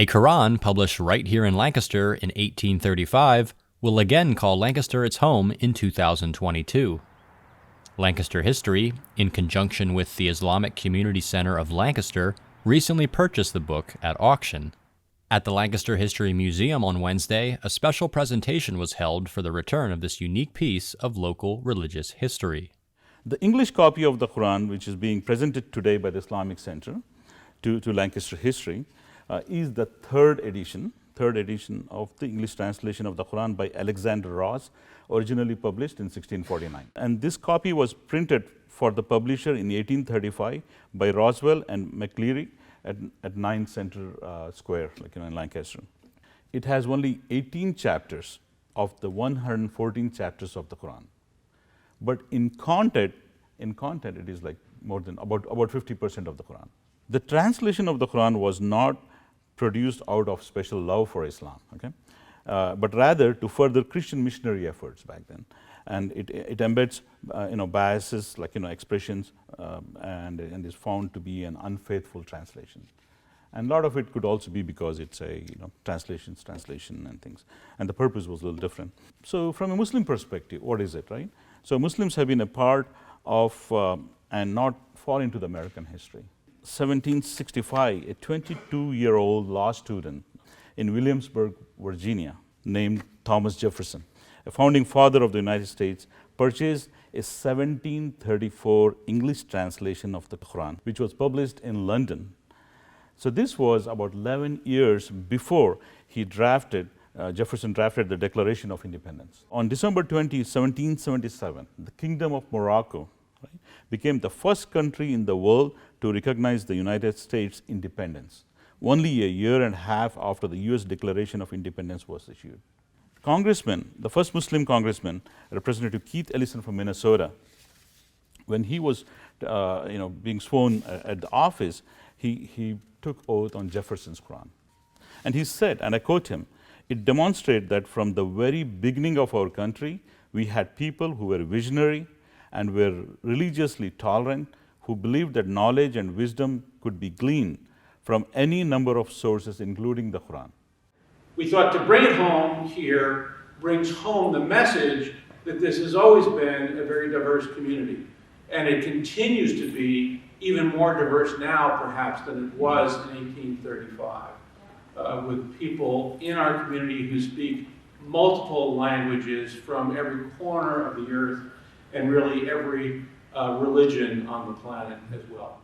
A Quran published right here in Lancaster in 1835 will again call Lancaster its home in 2022. Lancaster History, in conjunction with the Islamic Community Center of Lancaster, recently purchased the book at auction. At the Lancaster History Museum on Wednesday, a special presentation was held for the return of this unique piece of local religious history. The English copy of the Quran, which is being presented today by the Islamic Center to Lancaster History, is the third edition of the English translation of the Quran by Alexander Ross, originally published in 1649. And this copy was printed for the publisher in 1835 by Roswell and McCleary at 9 Center Square, in Lancaster. It has only 18 chapters of the 114 chapters of the Quran. But in content it is like more than about 50% of the Quran. The translation of the Quran was not produced out of special love for Islam, but rather to further Christian missionary efforts back then. And it embeds biases expressions and is found to be an unfaithful translation. And a lot of it could also be because it's a translation and things, and the purpose was a little different. So from a Muslim perspective, what is it, right? So Muslims have been a part of and not fall into the American history. 1765, a 22-year-old law student in Williamsburg, Virginia, named Thomas Jefferson, a founding father of the United States, purchased a 1734 English translation of the Quran, which was published in London. So this was about 11 years before Jefferson drafted the Declaration of Independence. On December 20, 1777, the Kingdom of Morocco became the first country in the world to recognize the United States' independence, only a year and a half after the US Declaration of Independence was issued. The first Muslim congressman, Representative Keith Ellison from Minnesota, when he was being sworn at the office, he took oath on Jefferson's Quran. And he said, and I quote him, "It demonstrated that from the very beginning of our country, we had people who were visionary and were religiously tolerant, who believed that knowledge and wisdom could be gleaned from any number of sources, including the Quran." We thought to bring it home here brings home the message that this has always been a very diverse community. And it continues to be even more diverse now, perhaps, than it was in 1835, with people in our community who speak multiple languages from every corner of the earth and really every religion on the planet as well.